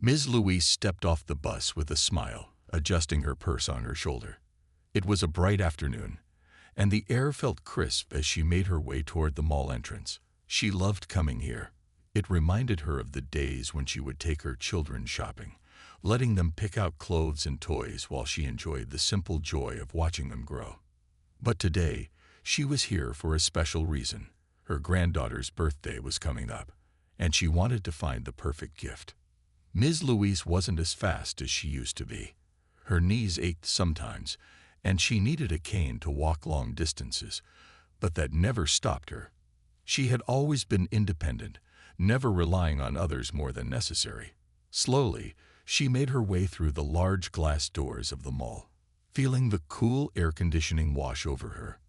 Ms. Louise stepped off the bus with a smile, adjusting her purse on her shoulder. It was a bright afternoon, and the air felt crisp as she made her way toward the mall entrance. She loved coming here. It reminded her of the days when she would take her children shopping, letting them pick out clothes and toys while she enjoyed the simple joy of watching them grow. But today, she was here for a special reason. Her granddaughter's birthday was coming up, and she wanted to find the perfect gift. Ms. Louise wasn't as fast as she used to be. Her knees ached sometimes, and she needed a cane to walk long distances, but that never stopped her. She had always been independent, never relying on others more than necessary. Slowly, she made her way through the large glass doors of the mall, feeling the cool air conditioning wash over her.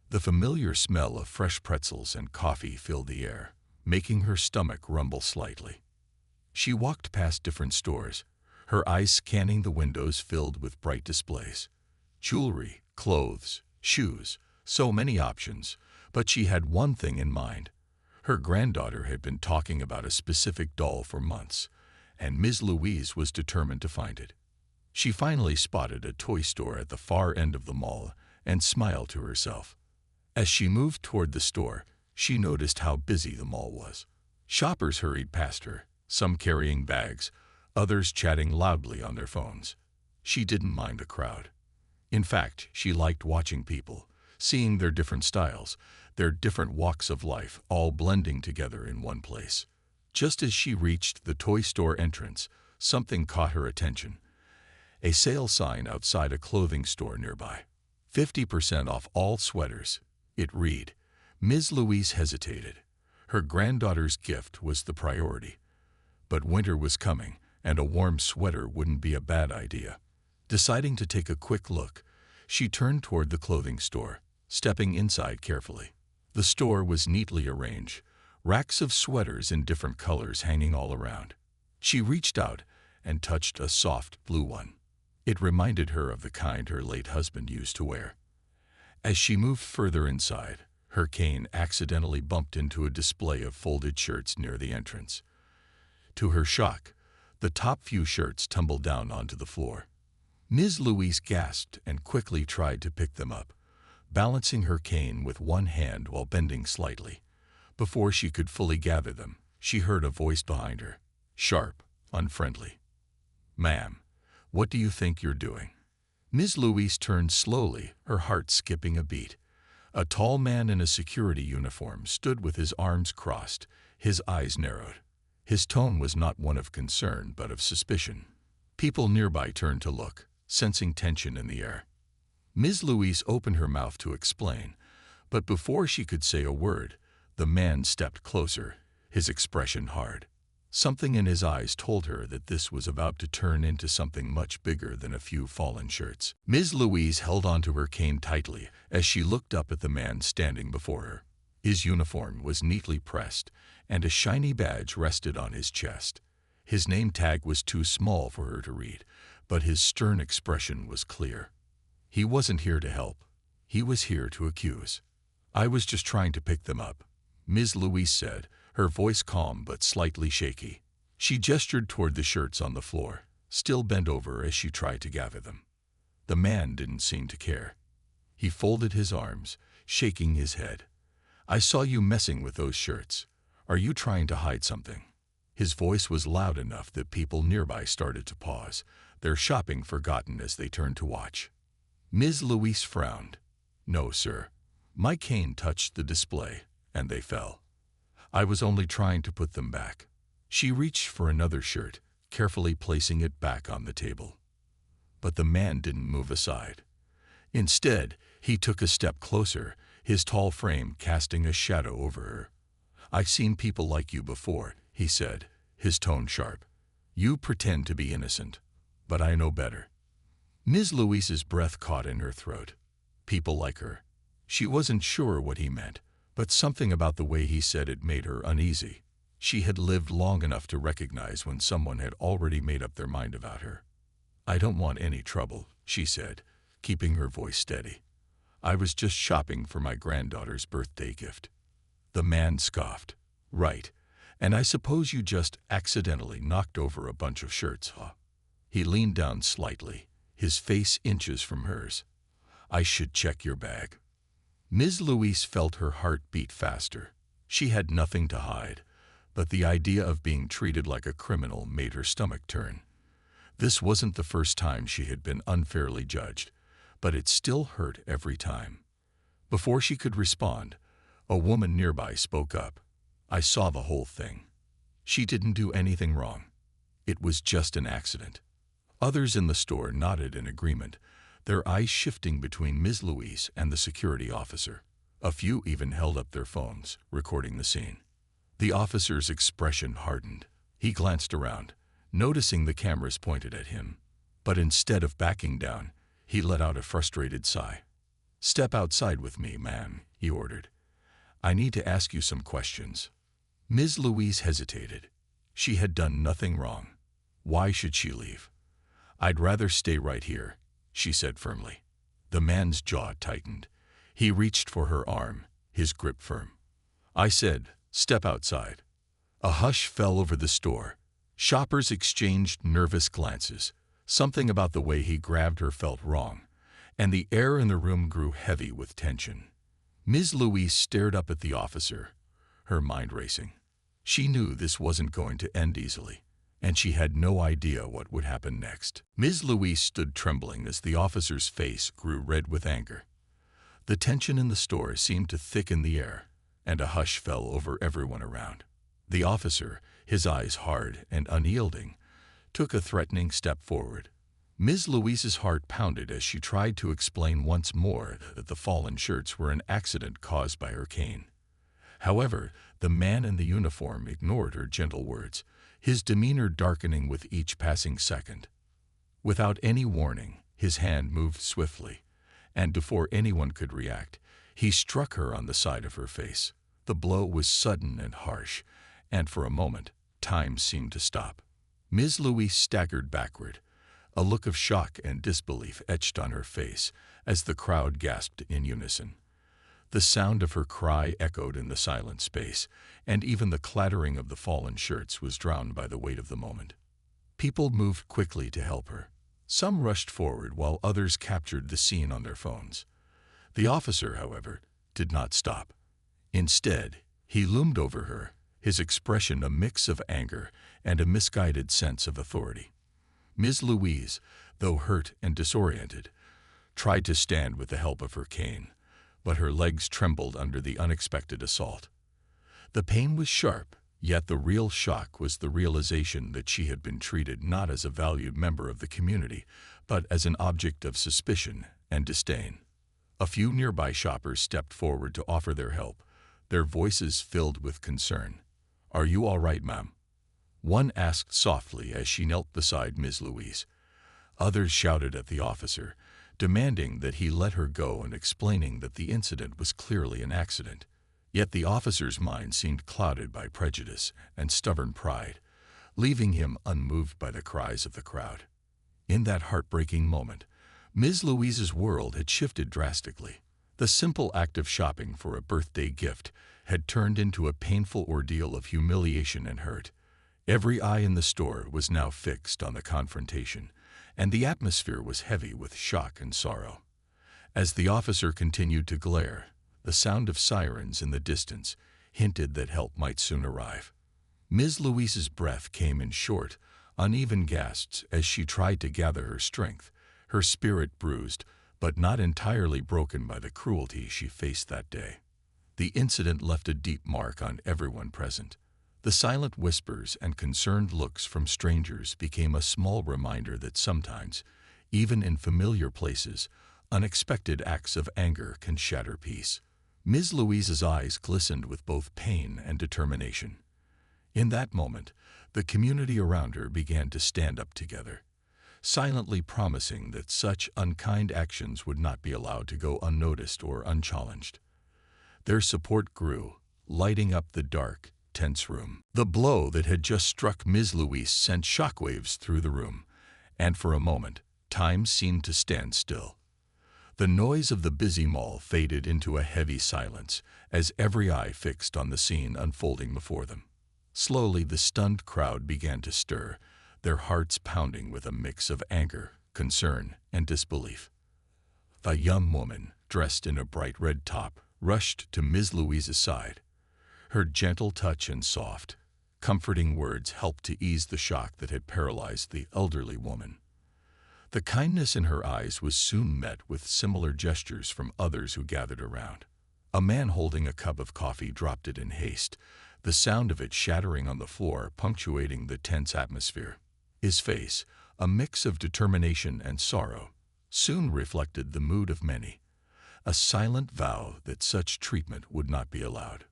The familiar smell of fresh pretzels and coffee filled the air, making her stomach rumble slightly. She walked past different stores, her eyes scanning the windows filled with bright displays. Jewelry, clothes, shoes, so many options, but she had one thing in mind. Her granddaughter had been talking about a specific doll for months, and Ms. Louise was determined to find it. She finally spotted a toy store at the far end of the mall and smiled to herself. As she moved toward the store, she noticed how busy the mall was. Shoppers hurried past her, some carrying bags, others chatting loudly on their phones. She didn't mind the crowd. In fact, she liked watching people, seeing their different styles, their different walks of life, all blending together in one place. Just as she reached the toy store entrance, something caught her attention. A sale sign outside a clothing store nearby. 50% off all sweaters, it read. Ms. Louise hesitated. Her granddaughter's gift was the priority. But winter was coming, and a warm sweater wouldn't be a bad idea. Deciding to take a quick look, she turned toward the clothing store, stepping inside carefully. The store was neatly arranged, racks of sweaters in different colors hanging all around. She reached out and touched a soft blue one. It reminded her of the kind her late husband used to wear. As she moved further inside, her cane accidentally bumped into a display of folded shirts near the entrance. To her shock, the top few shirts tumbled down onto the floor. Ms. Louise gasped and quickly tried to pick them up, balancing her cane with one hand while bending slightly. Before she could fully gather them, she heard a voice behind her, sharp, unfriendly. "Ma'am, what do you think you're doing?" Ms. Louise turned slowly, her heart skipping a beat. A tall man in a security uniform stood with his arms crossed, his eyes narrowed. His tone was not one of concern, but of suspicion. People nearby turned to look, sensing tension in the air. Ms. Louise opened her mouth to explain, but before she could say a word, the man stepped closer, his expression hard. Something in his eyes told her that this was about to turn into something much bigger than a few fallen shirts. Ms. Louise held onto her cane tightly as she looked up at the man standing before her. His uniform was neatly pressed, and a shiny badge rested on his chest. His name tag was too small for her to read, but his stern expression was clear. He wasn't here to help. He was here to accuse. "I was just trying to pick them up," Ms. Louise said, her voice calm but slightly shaky. She gestured toward the shirts on the floor, still bent over as she tried to gather them. The man didn't seem to care. He folded his arms, shaking his head. "I saw you messing with those shirts. Are you trying to hide something?" His voice was loud enough that people nearby started to pause, their shopping forgotten as they turned to watch. Ms. Louise frowned. "No, sir. My cane touched the display, and they fell. I was only trying to put them back." She reached for another shirt, carefully placing it back on the table. But the man didn't move aside. Instead, he took a step closer, his tall frame casting a shadow over her. "I've seen people like you before," he said, his tone sharp. "You pretend to be innocent, but I know better." Ms. Louise's breath caught in her throat. People like her. She wasn't sure what he meant, but something about the way he said it made her uneasy. She had lived long enough to recognize when someone had already made up their mind about her. "I don't want any trouble," she said, keeping her voice steady. "I was just shopping for my granddaughter's birthday gift." The man scoffed. "Right. And I suppose you just accidentally knocked over a bunch of shirts, huh? He leaned down slightly, his face inches from hers. I should check your bag. Ms. Louise felt her heart beat faster. She had nothing to hide, but the idea of being treated like a criminal made her stomach turn. This wasn't the first time she had been unfairly judged, but it still hurt every time. Before she could respond, a woman nearby spoke up. I saw the whole thing. She didn't do anything wrong. It was just an accident. Others in the store nodded in agreement, their eyes shifting between Ms. Louise and the security officer. A few even held up their phones, recording the scene. The officer's expression hardened. He glanced around, noticing the cameras pointed at him. But instead of backing down, he let out a frustrated sigh. Step outside with me, man, he ordered. I need to ask you some questions. Ms. Louise hesitated. She had done nothing wrong. Why should she leave? I'd rather stay right here, she said firmly. The man's jaw tightened. He reached for her arm, his grip firm. I said, step outside. A hush fell over the store. Shoppers exchanged nervous glances. Something about the way he grabbed her felt wrong, and the air in the room grew heavy with tension. Ms. Louise stared up at the officer, her mind racing. She knew this wasn't going to end easily, and she had no idea what would happen next. Ms. Louise stood trembling as the officer's face grew red with anger. The tension in the store seemed to thicken the air, and a hush fell over everyone around. The officer, his eyes hard and unyielding, took a threatening step forward. Ms. Louise's heart pounded as she tried to explain once more that the fallen shirts were an accident caused by her cane. However, the man in the uniform ignored her gentle words, his demeanor darkening with each passing second. Without any warning, his hand moved swiftly, and before anyone could react, he struck her on the side of her face. The blow was sudden and harsh, and for a moment, time seemed to stop. Ms. Louise staggered backward, a look of shock and disbelief etched on her face as the crowd gasped in unison. The sound of her cry echoed in the silent space, and even the clattering of the fallen shirts was drowned by the weight of the moment. People moved quickly to help her. Some rushed forward while others captured the scene on their phones. The officer, however, did not stop. Instead, he loomed over her, his expression a mix of anger and a misguided sense of authority. Ms. Louise, though hurt and disoriented, tried to stand with the help of her cane, but her legs trembled under the unexpected assault. The pain was sharp, yet the real shock was the realization that she had been treated not as a valued member of the community, but as an object of suspicion and disdain. A few nearby shoppers stepped forward to offer their help, their voices filled with concern. "Are you all right, ma'am?" One asked softly as she knelt beside Ms. Louise. Others shouted at the officer, demanding that he let her go and explaining that the incident was clearly an accident. Yet the officer's mind seemed clouded by prejudice and stubborn pride, leaving him unmoved by the cries of the crowd. In that heartbreaking moment, Ms. Louise's world had shifted drastically. The simple act of shopping for a birthday gift had turned into a painful ordeal of humiliation and hurt. Every eye in the store was now fixed on the confrontation, and the atmosphere was heavy with shock and sorrow. As the officer continued to glare, the sound of sirens in the distance hinted that help might soon arrive. Ms. Louise's breath came in short, uneven gasps as she tried to gather her strength, her spirit bruised, but not entirely broken by the cruelty she faced that day. The incident left a deep mark on everyone present. The silent whispers and concerned looks from strangers became a small reminder that sometimes, even in familiar places, unexpected acts of anger can shatter peace. Ms. Louise's eyes glistened with both pain and determination. In that moment, the community around her began to stand up together, silently promising that such unkind actions would not be allowed to go unnoticed or unchallenged. Their support grew, lighting up the dark, tense room. The blow that had just struck Ms. Louise sent shockwaves through the room, and for a moment, time seemed to stand still. The noise of the busy mall faded into a heavy silence as every eye fixed on the scene unfolding before them. Slowly, the stunned crowd began to stir, their hearts pounding with a mix of anger, concern, and disbelief. A young woman, dressed in a bright red top, rushed to Ms. Louise's side. Her gentle touch and soft, comforting words helped to ease the shock that had paralyzed the elderly woman. The kindness in her eyes was soon met with similar gestures from others who gathered around. A man holding a cup of coffee dropped it in haste, the sound of it shattering on the floor punctuating the tense atmosphere. His face, a mix of determination and sorrow, soon reflected the mood of many, a silent vow that such treatment would not be allowed.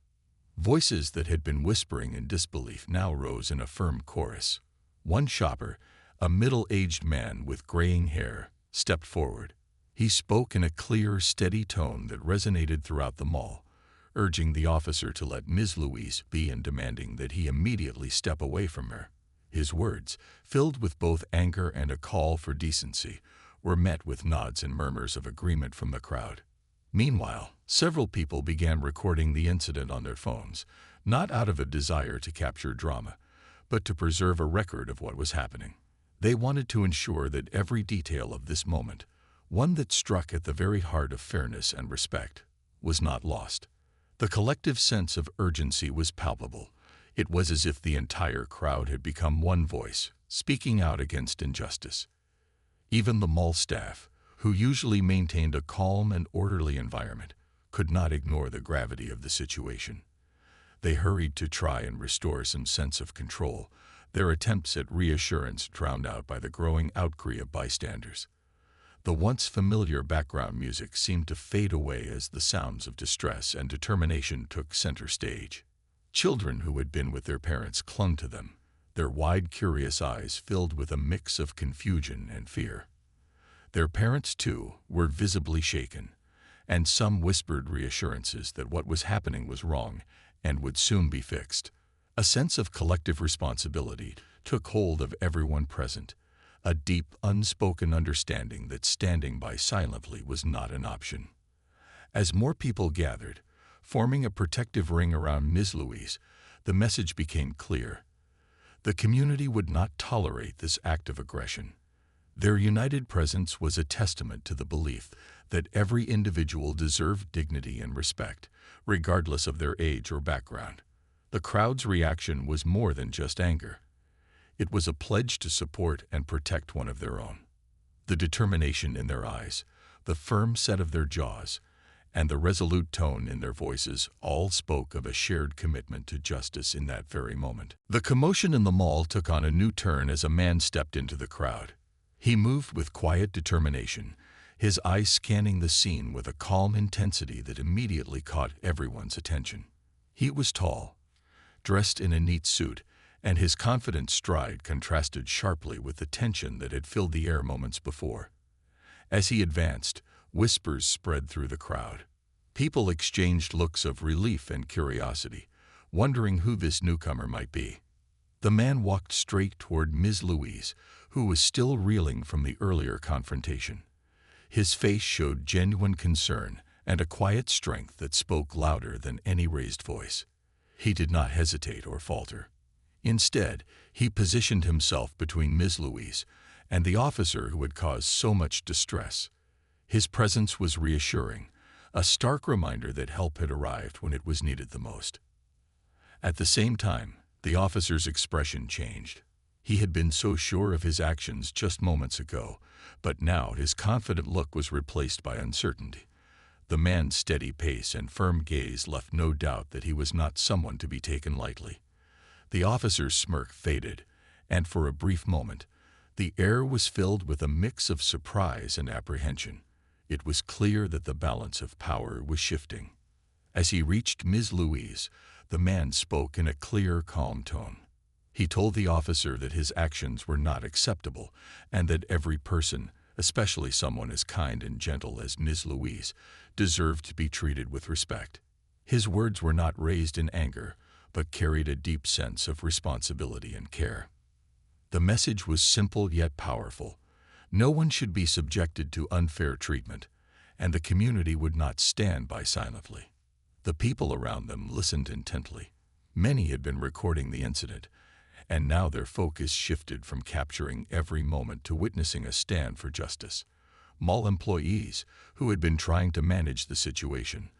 Voices that had been whispering in disbelief now rose in a firm chorus. One shopper, a middle-aged man with graying hair, stepped forward. He spoke in a clear, steady tone that resonated throughout the mall, urging the officer to let Ms. Louise be and demanding that he immediately step away from her. His words, filled with both anger and a call for decency, were met with nods and murmurs of agreement from the crowd. Meanwhile, several people began recording the incident on their phones, not out of a desire to capture drama, but to preserve a record of what was happening. They wanted to ensure that every detail of this moment, one that struck at the very heart of fairness and respect, was not lost. The collective sense of urgency was palpable. It was as if the entire crowd had become one voice, speaking out against injustice. Even the mall staff, who usually maintained a calm and orderly environment, could not ignore the gravity of the situation. They hurried to try and restore some sense of control, their attempts at reassurance drowned out by the growing outcry of bystanders. The once familiar background music seemed to fade away as the sounds of distress and determination took center stage. Children who had been with their parents clung to them, their wide, curious eyes filled with a mix of confusion and fear. Their parents, too, were visibly shaken, and some whispered reassurances that what was happening was wrong and would soon be fixed. A sense of collective responsibility took hold of everyone present, a deep, unspoken understanding that standing by silently was not an option. As more people gathered, forming a protective ring around Ms. Louise, the message became clear. The community would not tolerate this act of aggression. Their united presence was a testament to the belief that every individual deserved dignity and respect, regardless of their age or background. The crowd's reaction was more than just anger. It was a pledge to support and protect one of their own. The determination in their eyes, the firm set of their jaws, and the resolute tone in their voices all spoke of a shared commitment to justice in that very moment. The commotion in the mall took on a new turn as a man stepped into the crowd. He moved with quiet determination, his eyes scanning the scene with a calm intensity that immediately caught everyone's attention. He was tall, dressed in a neat suit, and his confident stride contrasted sharply with the tension that had filled the air moments before. As he advanced, whispers spread through the crowd. People exchanged looks of relief and curiosity, wondering who this newcomer might be. The man walked straight toward Ms. Louise, who was still reeling from the earlier confrontation. His face showed genuine concern and a quiet strength that spoke louder than any raised voice. He did not hesitate or falter. Instead, he positioned himself between Ms. Louise and the officer who had caused so much distress. His presence was reassuring, a stark reminder that help had arrived when it was needed the most. At the same time, the officer's expression changed. He had been so sure of his actions just moments ago, but now his confident look was replaced by uncertainty. The man's steady pace and firm gaze left no doubt that he was not someone to be taken lightly. The officer's smirk faded, and for a brief moment, the air was filled with a mix of surprise and apprehension. It was clear that the balance of power was shifting. As he reached Ms. Louise, the man spoke in a clear, calm tone. He told the officer that his actions were not acceptable and that every person, especially someone as kind and gentle as Ms. Louise, deserved to be treated with respect. His words were not raised in anger, but carried a deep sense of responsibility and care. The message was simple yet powerful. No one should be subjected to unfair treatment, and the community would not stand by silently. The people around them listened intently. Many had been recording the incident, and now their focus shifted from capturing every moment to witnessing a stand for justice. Mall employees, who had been trying to manage the situation,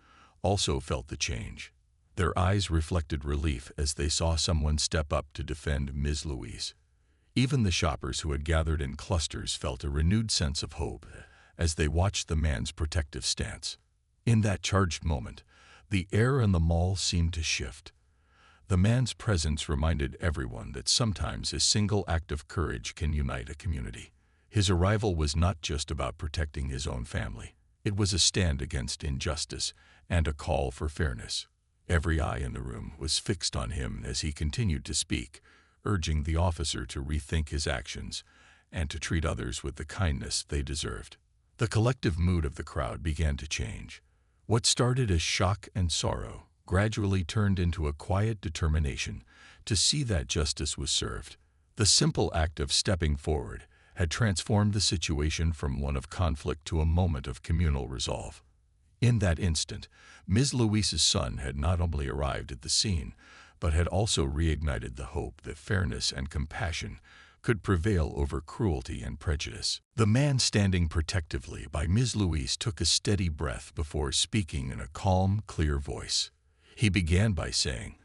also felt the change. Their eyes reflected relief as they saw someone step up to defend Ms. Louise. Even the shoppers who had gathered in clusters felt a renewed sense of hope as they watched the man's protective stance. In that charged moment, the air in the mall seemed to shift. The man's presence reminded everyone that sometimes a single act of courage can unite a community. His arrival was not just about protecting his own family. It was a stand against injustice and a call for fairness. Every eye in the room was fixed on him as he continued to speak, urging the officer to rethink his actions and to treat others with the kindness they deserved. The collective mood of the crowd began to change. What started as shock and sorrow gradually turned into a quiet determination to see that justice was served. The simple act of stepping forward had transformed the situation from one of conflict to a moment of communal resolve. In that instant, Ms. Louise's son had not only arrived at the scene, but had also reignited the hope that fairness and compassion could prevail over cruelty and prejudice. The man standing protectively by Ms. Louise took a steady breath before speaking in a calm, clear voice. He began by saying,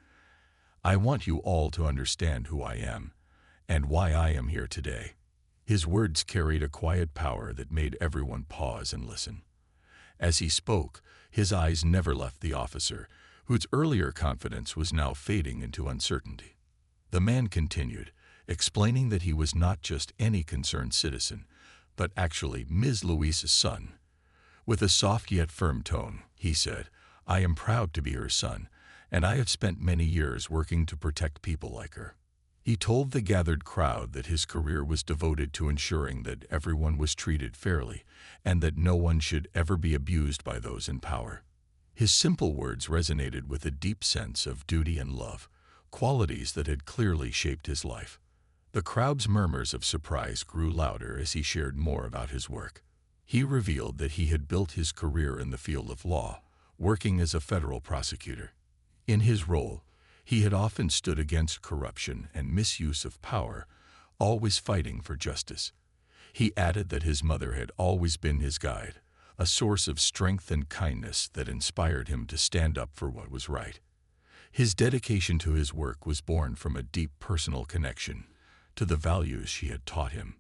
"I want you all to understand who I am and why I am here today." His words carried a quiet power that made everyone pause and listen. As he spoke, his eyes never left the officer, whose earlier confidence was now fading into uncertainty. The man continued, explaining that he was not just any concerned citizen, but actually Ms. Louise's son. With a soft yet firm tone, he said, "I am proud to be her son, and I have spent many years working to protect people like her." He told the gathered crowd that his career was devoted to ensuring that everyone was treated fairly and that no one should ever be abused by those in power. His simple words resonated with a deep sense of duty and love, qualities that had clearly shaped his life. The crowd's murmurs of surprise grew louder as he shared more about his work. He revealed that he had built his career in the field of law, working as a federal prosecutor. In his role, he had often stood against corruption and misuse of power, always fighting for justice. He added that his mother had always been his guide, a source of strength and kindness that inspired him to stand up for what was right. His dedication to his work was born from a deep personal connection to the values she had taught him.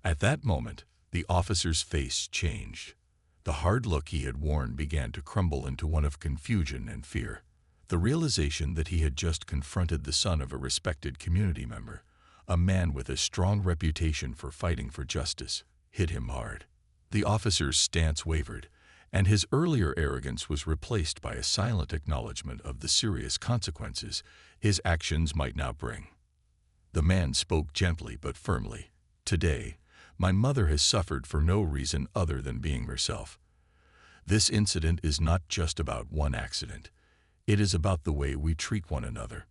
At that moment, the officer's face changed. The hard look he had worn began to crumble into one of confusion and fear. The realization that he had just confronted the son of a respected community member, a man with a strong reputation for fighting for justice, hit him hard. The officer's stance wavered, and his earlier arrogance was replaced by a silent acknowledgement of the serious consequences his actions might now bring. The man spoke gently but firmly. "Today, my mother has suffered for no reason other than being herself. This incident is not just about one accident. It is about the way we treat one another.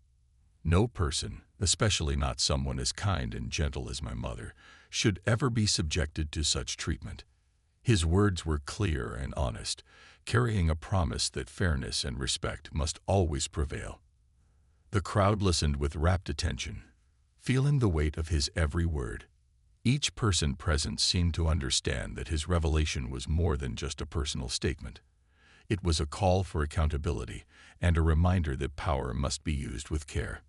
No person, especially not someone as kind and gentle as my mother, should ever be subjected to such treatment." His words were clear and honest, carrying a promise that fairness and respect must always prevail. The crowd listened with rapt attention, feeling the weight of his every word. Each person present seemed to understand that his revelation was more than just a personal statement. It was a call for accountability and a reminder that power must be used with care.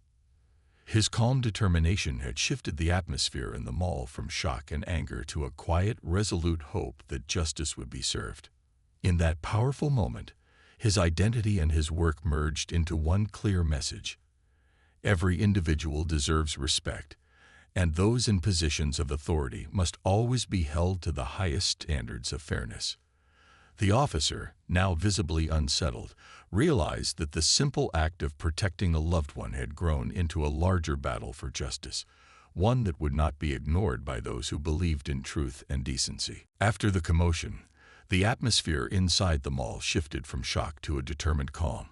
His calm determination had shifted the atmosphere in the mall from shock and anger to a quiet, resolute hope that justice would be served. In that powerful moment, his identity and his work merged into one clear message. Every individual deserves respect, and those in positions of authority must always be held to the highest standards of fairness. The officer, now visibly unsettled, realized that the simple act of protecting a loved one had grown into a larger battle for justice, one that would not be ignored by those who believed in truth and decency. After the commotion, the atmosphere inside the mall shifted from shock to a determined calm.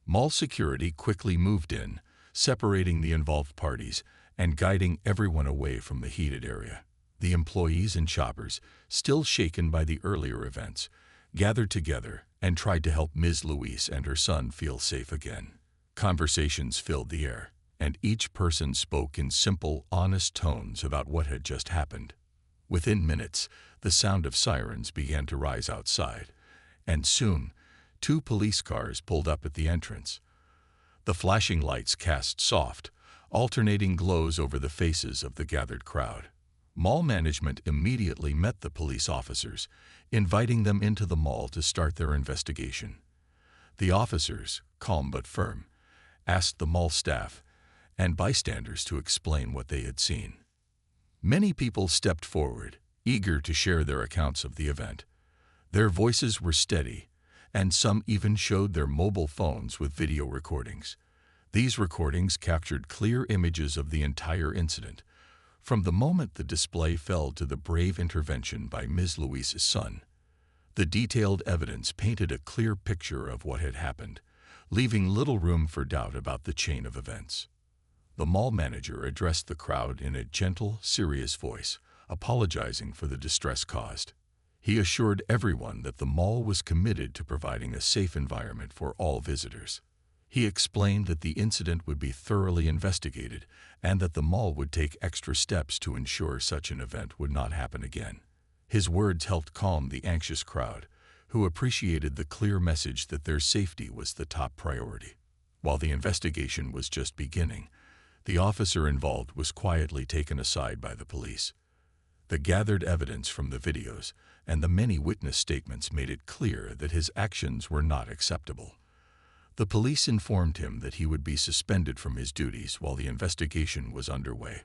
Mall security quickly moved in, separating the involved parties and guiding everyone away from the heated area. The employees and shoppers, still shaken by the earlier events, gathered together and tried to help Ms. Louise and her son feel safe again. Conversations filled the air, and each person spoke in simple, honest tones about what had just happened. Within minutes, the sound of sirens began to rise outside, and soon, 2 police cars pulled up at the entrance. The flashing lights cast soft, alternating glows over the faces of the gathered crowd. Mall management immediately met the police officers, inviting them into the mall to start their investigation. The officers, calm but firm, asked the mall staff and bystanders to explain what they had seen. Many people stepped forward, eager to share their accounts of the event. Their voices were steady, and some even showed their mobile phones with video recordings. These recordings captured clear images of the entire incident, from the moment the display fell to the brave intervention by Ms. Louise's son. The detailed evidence painted a clear picture of what had happened, leaving little room for doubt about the chain of events. The mall manager addressed the crowd in a gentle, serious voice, apologizing for the distress caused. He assured everyone that the mall was committed to providing a safe environment for all visitors. He explained that the incident would be thoroughly investigated and that the mall would take extra steps to ensure such an event would not happen again. His words helped calm the anxious crowd, who appreciated the clear message that their safety was the top priority. While the investigation was just beginning, the officer involved was quietly taken aside by the police. The gathered evidence from the videos and the many witness statements made it clear that his actions were not acceptable. The police informed him that he would be suspended from his duties while the investigation was underway.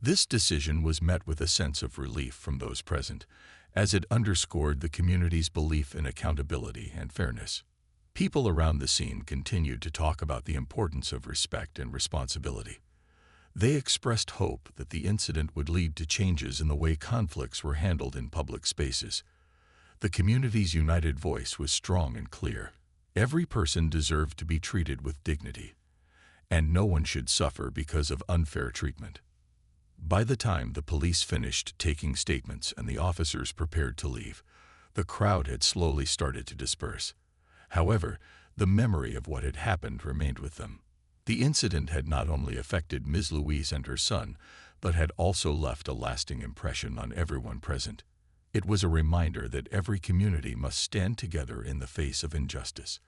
This decision was met with a sense of relief from those present, as it underscored the community's belief in accountability and fairness. People around the scene continued to talk about the importance of respect and responsibility. They expressed hope that the incident would lead to changes in the way conflicts were handled in public spaces. The community's united voice was strong and clear. Every person deserved to be treated with dignity, and no one should suffer because of unfair treatment. By the time the police finished taking statements and the officers prepared to leave, the crowd had slowly started to disperse. However, the memory of what had happened remained with them. The incident had not only affected Ms. Louise and her son, but had also left a lasting impression on everyone present. It was a reminder that every community must stand together in the face of injustice.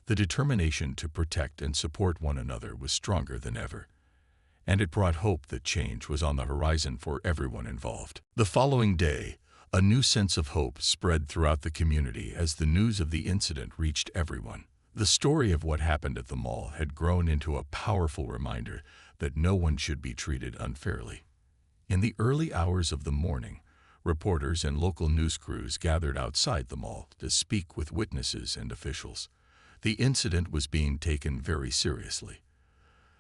The determination to protect and support one another was stronger than ever, and it brought hope that change was on the horizon for everyone involved. The following day, a new sense of hope spread throughout the community as the news of the incident reached everyone. The story of what happened at the mall had grown into a powerful reminder that no one should be treated unfairly. In the early hours of the morning, reporters and local news crews gathered outside the mall to speak with witnesses and officials. The incident was being taken very seriously.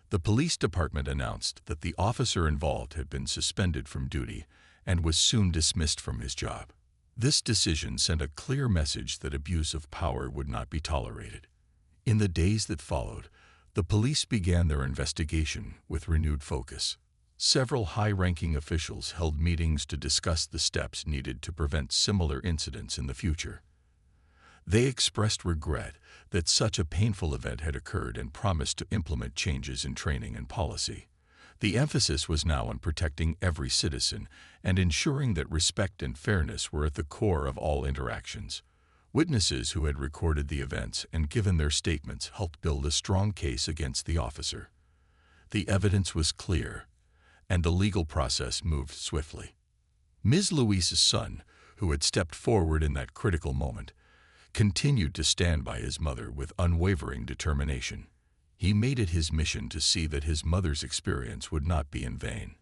The police department announced that the officer involved had been suspended from duty and was soon dismissed from his job. This decision sent a clear message that abuse of power would not be tolerated. In the days that followed, the police began their investigation with renewed focus. Several high-ranking officials held meetings to discuss the steps needed to prevent similar incidents in the future. They expressed regret that such a painful event had occurred and promised to implement changes in training and policy. The emphasis was now on protecting every citizen and ensuring that respect and fairness were at the core of all interactions. Witnesses who had recorded the events and given their statements helped build a strong case against the officer. The evidence was clear, and the legal process moved swiftly. Ms. Louise's son, who had stepped forward in that critical moment, continued to stand by his mother with unwavering determination. He made it his mission to see that his mother's experience would not be in vain.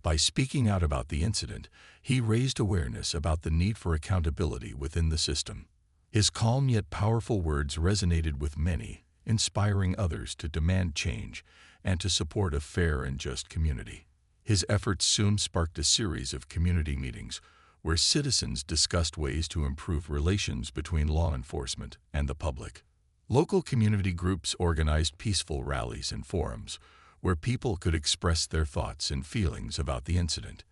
By speaking out about the incident, he raised awareness about the need for accountability within the system. His calm yet powerful words resonated with many, inspiring others to demand change and to support a fair and just community. His efforts soon sparked a series of community meetings where citizens discussed ways to improve relations between law enforcement and the public. Local community groups organized peaceful rallies and forums where people could express their thoughts and feelings about the incident.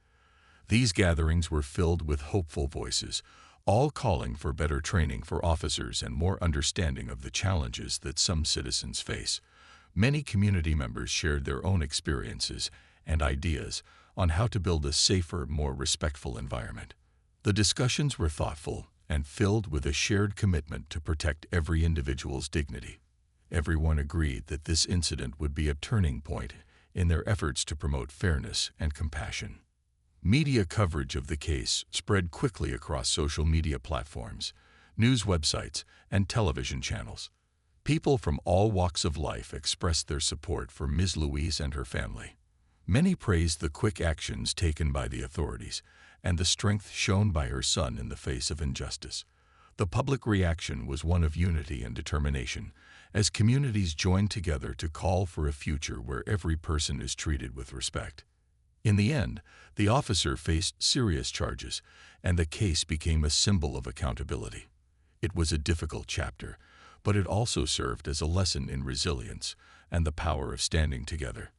These gatherings were filled with hopeful voices, all calling for better training for officers and more understanding of the challenges that some citizens face. Many community members shared their own experiences and ideas on how to build a safer, more respectful environment. The discussions were thoughtful and filled with a shared commitment to protect every individual's dignity. Everyone agreed that this incident would be a turning point in their efforts to promote fairness and compassion. Media coverage of the case spread quickly across social media platforms, news websites, and television channels. People from all walks of life expressed their support for Ms. Louise and her family. Many praised the quick actions taken by the authorities and the strength shown by her son in the face of injustice. The public reaction was one of unity and determination, as communities joined together to call for a future where every person is treated with respect. In the end, the officer faced serious charges, and the case became a symbol of accountability. It was a difficult chapter, but it also served as a lesson in resilience and the power of standing together.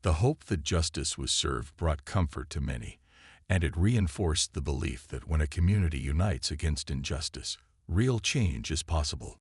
The hope that justice was served brought comfort to many, and it reinforced the belief that when a community unites against injustice, real change is possible.